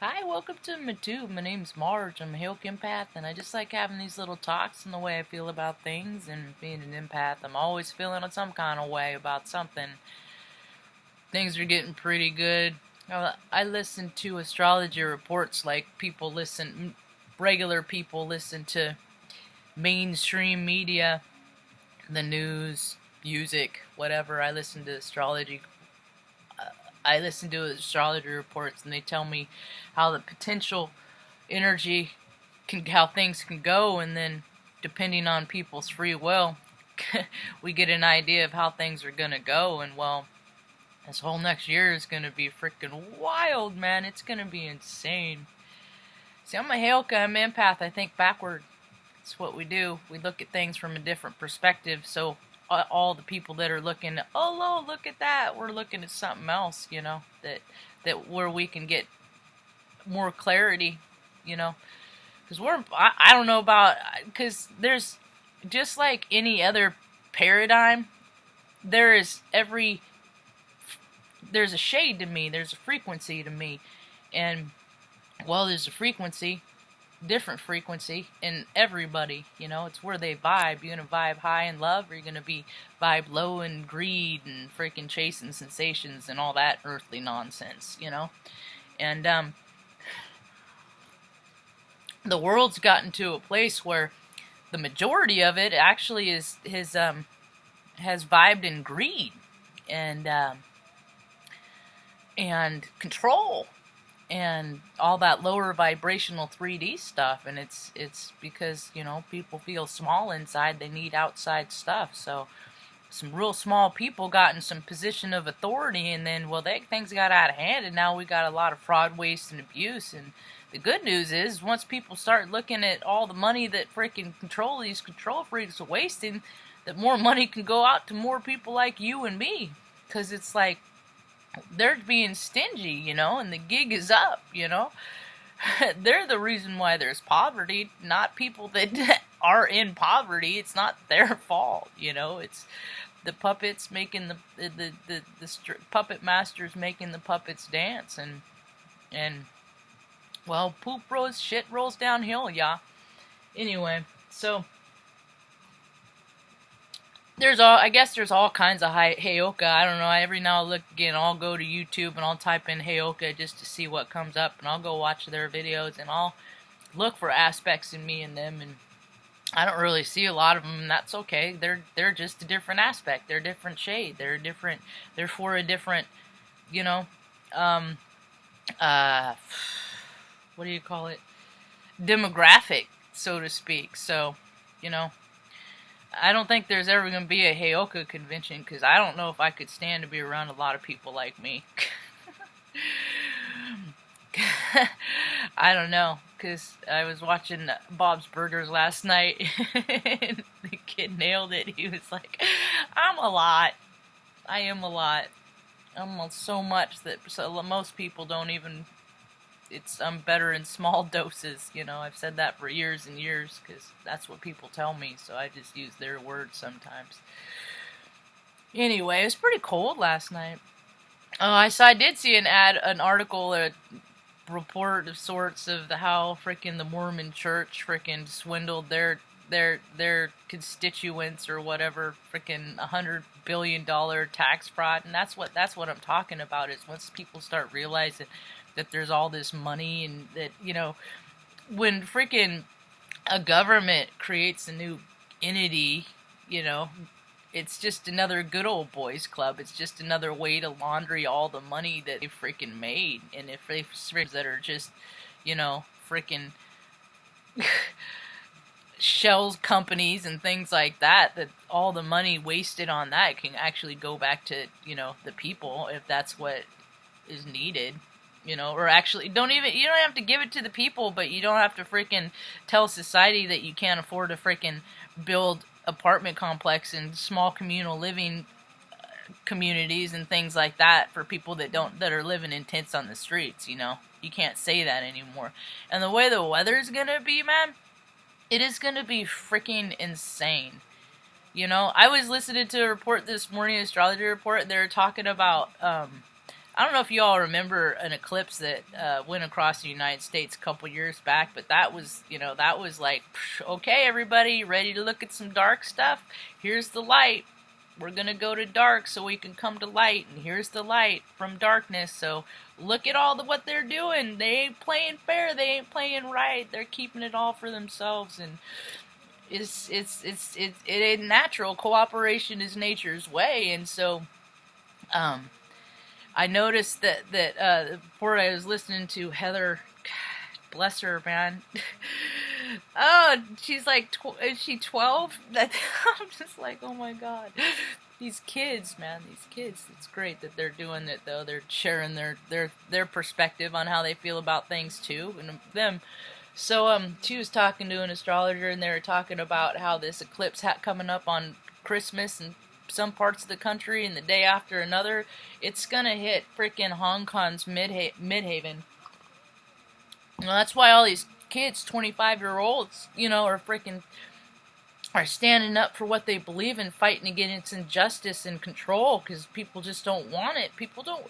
Hi, welcome to my tube. My name's Marge. I'm a Hilk empath, and I just like having these little talks and the way I feel about things. And being an empath, I'm always feeling some kind of way about something. Things are getting pretty good. I listen to astrology reports like regular people listen to mainstream media, the news, music, whatever. I listen to astrology reports, and they tell me how the potential energy how things can go, and then depending on people's free will, we get an idea of how things are gonna go. And well, this whole next year is gonna be freaking wild, man. It's gonna be insane. See, I'm a Hailka, I'm an empath. I think backward. It's what we do. We look at things from a different perspective. So all the people that are looking, oh, look at that, we're looking at something else, that where we can get more clarity, because I don't know about, because there's, just like any other paradigm, there's a shade to me, there's a frequency to me, and well, there's a different frequency in everybody, it's where they vibe. You're gonna vibe high in love, or you're gonna vibe low in greed and freaking chasing sensations and all that earthly nonsense, and the world's gotten to a place where the majority of it actually has vibed in greed and control and all that lower vibrational 3D stuff. And it's because people feel small inside, they need outside stuff. So some real small people got in some position of authority, and then things got out of hand, and now we got a lot of fraud, waste, and abuse. And the good news is, once people start looking at all the money that freaking these control freaks are wasting, that more money can go out to more people like you and me. Because it's like, they're being stingy, and the gig is up, They're the reason why there's poverty, not people that are in poverty. It's not their fault, It's the puppets making the puppet masters making the puppets dance, and well, shit rolls downhill, yeah. Anyway, so I guess there's all kinds of Heyoka. I don't know. Every now and look again, I'll go to YouTube and I'll type in Heyoka just to see what comes up, and I'll go watch their videos and I'll look for aspects in me and them, and I don't really see a lot of them, and that's okay. They're just a different aspect. They're a different shade. They're different. They're for a different, what do you call it? Demographic, so to speak. So, I don't think there's ever going to be a Heyoka convention, because I don't know if I could stand to be around a lot of people like me. I don't know, because I was watching Bob's Burgers last night, and the kid nailed it. He was like, I'm a lot. I am a lot. I'm so much that most people don't even... I'm better in small doses, I've said that for years and years, because that's what people tell me, so I just use their words sometimes. Anyway, it was pretty cold last night. I did see an article, a report of sorts, of how freaking the Mormon Church freaking swindled their constituents or whatever, freaking $100 billion tax fraud. And that's what I'm talking about, is once people start realizing that there's all this money, and that, when freaking a government creates a new entity, it's just another good old boys club. It's just another way to laundry all the money that they freaking made. And if they that are just, freaking shells companies and things like that, that all the money wasted on that can actually go back to, the people, if that's what is needed. Or actually, you don't have to give it to the people, but you don't have to freaking tell society that you can't afford to freaking build apartment complex and small communal living communities and things like that for people that are living in tents on the streets. You can't say that anymore. And the way the weather's gonna be, man, it is gonna be freaking insane. I was listening to a report this morning, astrology report. They were talking about I don't know if you all remember an eclipse that went across the United States a couple years back, but that was, that was like, okay, everybody, ready to look at some dark stuff? Here's the light. We're going to go to dark so we can come to light, and here's the light from darkness. So look at all what they're doing. They ain't playing fair. They ain't playing right. They're keeping it all for themselves, and it ain't natural. Cooperation is nature's way, and so I noticed that before I was listening to Heather, bless her, man. Oh, she's like, is she 12? I'm just like, oh my god. These kids, man, these kids. It's great that they're doing it, though. They're sharing their perspective on how they feel about things, too, and them. So, she was talking to an astrologer, and they were talking about how this eclipse coming up on Christmas and some parts of the country, and the day after another, it's gonna hit freaking Hong Kong's Midhaven. That's why all these kids, 25-year-olds, are standing up for what they believe in, fighting against injustice and control, because people just don't want it. People don't.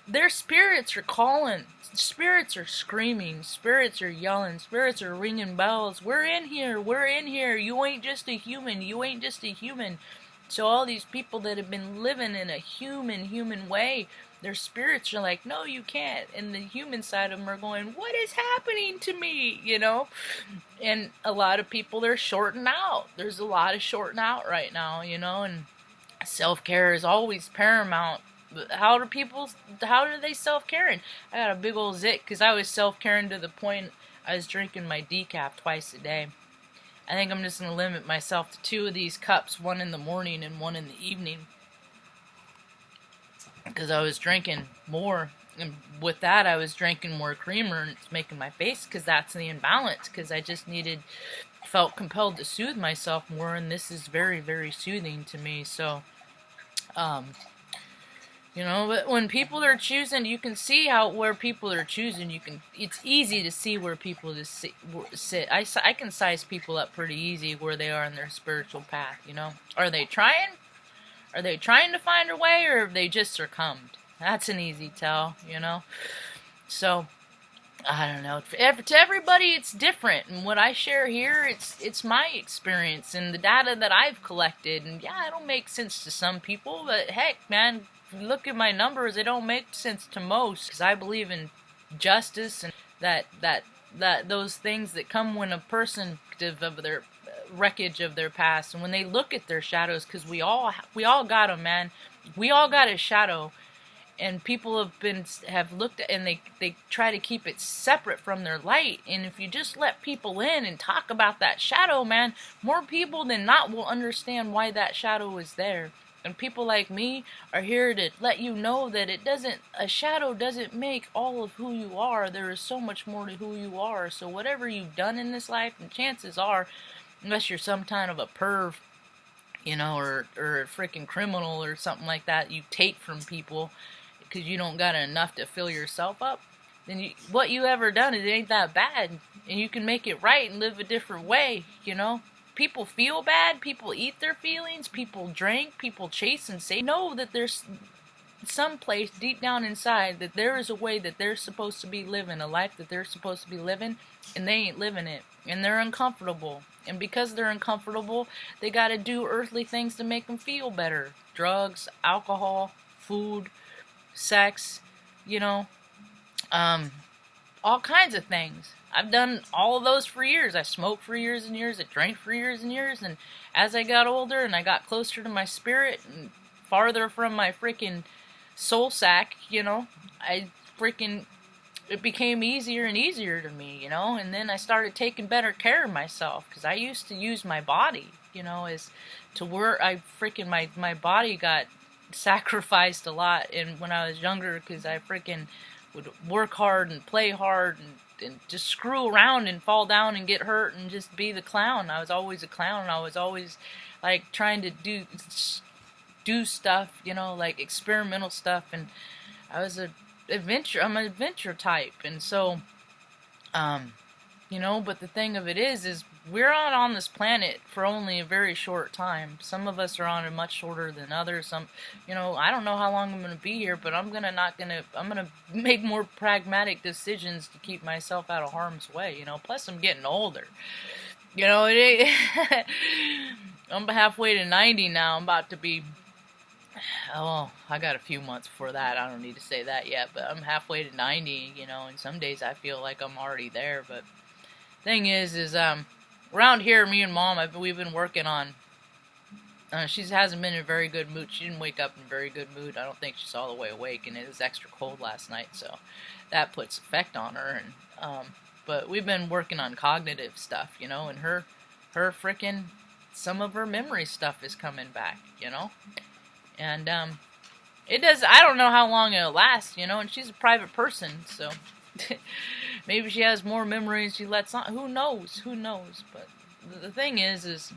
Their spirits are calling. Spirits are screaming. Spirits are yelling. Spirits are ringing bells. We're in here. We're in here. You ain't just a human. You ain't just a human. So all these people that have been living in a human way, their spirits are like, no, you can't. And the human side of them are going, what is happening to me? And a lot of people, they're shorting out. There's a lot of shorting out right now, and self-care is always paramount. How do they self-caring? I got a big old zit because I was self-caring to the point I was drinking my decaf twice a day. I think I'm just going to limit myself to 2 of these cups, one in the morning and one in the evening. Because I was drinking more. And with that, I was drinking more creamer, and it's making my face, because that's the imbalance. Because I just felt compelled to soothe myself more, and this is very, very soothing to me. So, but when people are choosing, you can see where people are choosing. It's easy to see where people just sit. I can size people up pretty easy where they are in their spiritual path. Are they trying? Are they trying to find a way, or have they just succumbed? That's an easy tell. So I don't know. To everybody, it's different, and what I share here, it's my experience and the data that I've collected. And yeah, it'll make sense to some people, but heck, man. Look at my numbers, they don't make sense to most, because I believe in justice and that those things that come when a person of their wreckage of their past, and when they look at their shadows, because we all got them, man. We all got a shadow, and people have looked at, and they try to keep it separate from their light. And if you just let people in and talk about that shadow, man, more people than not will understand why that shadow is there. And people like me are here to let you know that a shadow doesn't make all of who you are. There is so much more to who you are. So whatever you've done in this life, and chances are, unless you're some kind of a perv, or a freaking criminal or something like that, you take from people because you don't got enough to fill yourself up, then what you ever done, it ain't that bad. And you can make it right and live a different way, People feel bad, people eat their feelings, people drink, people chase and say, know that there's some place deep down inside that there is a way that they're supposed to be living, a life that they're supposed to be living, and they ain't living it. And they're uncomfortable. And because they're uncomfortable, they gotta do earthly things to make them feel better. Drugs, alcohol, food, sex, all kinds of things. I've done all of those for years. I smoked for years and years. I drank for years and years. And as I got older and I got closer to my spirit and farther from my freaking soul sack, it became easier and easier to me, And then I started taking better care of myself, because I used to use my body, as to where my body got sacrificed a lot. And when I was younger, because I freaking would work hard and play hard and just screw around and fall down and get hurt and just be the clown. I was always a clown. I was always like trying to do stuff, like experimental stuff. And I'm an adventure type. And so, but the thing of it is we're on this planet for only a very short time. Some of us are on it much shorter than others. Some, you know, I don't know how long I'm going to be here, but I'm going to make more pragmatic decisions to keep myself out of harm's way, you know. Plus, I'm getting older. You know, I'm halfway to 90 now. I'm about to be, oh, I got a few months before that. I don't need to say that yet, but I'm halfway to 90, you know, and some days I feel like I'm already there. But thing is around here, me and Mom, we've been working on, she hasn't been in a very good mood. She didn't wake up in a very good mood. I don't think she's all the way awake, and it was extra cold last night, so that puts effect on her. And but we've been working on cognitive stuff, you know, and her frickin', some of her memory stuff is coming back, you know. And it does. I don't know how long it'll last, you know. And she's a private person, so maybe she has more memories she lets on. Who knows? Who knows? But the thing is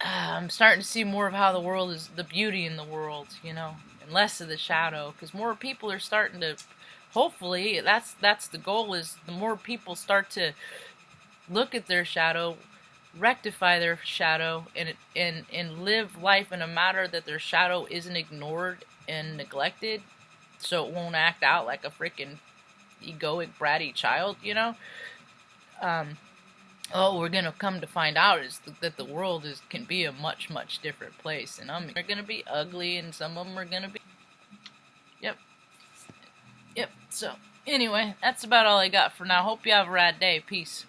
I'm starting to see more of how the world is, the beauty in the world, you know, and less of the shadow, because more people are starting to. Hopefully, that's the goal. Is the more people start to look at their shadow, rectify their shadow, and live life in a manner that their shadow isn't ignored and neglected, so it won't act out like a freaking egoic, bratty child, you know. Oh, we're gonna come to find out that the world can be a much, much different place, and they're gonna be ugly, and some of them are gonna be. Yep. So anyway, that's about all I got for now. Hope you have a rad day. Peace.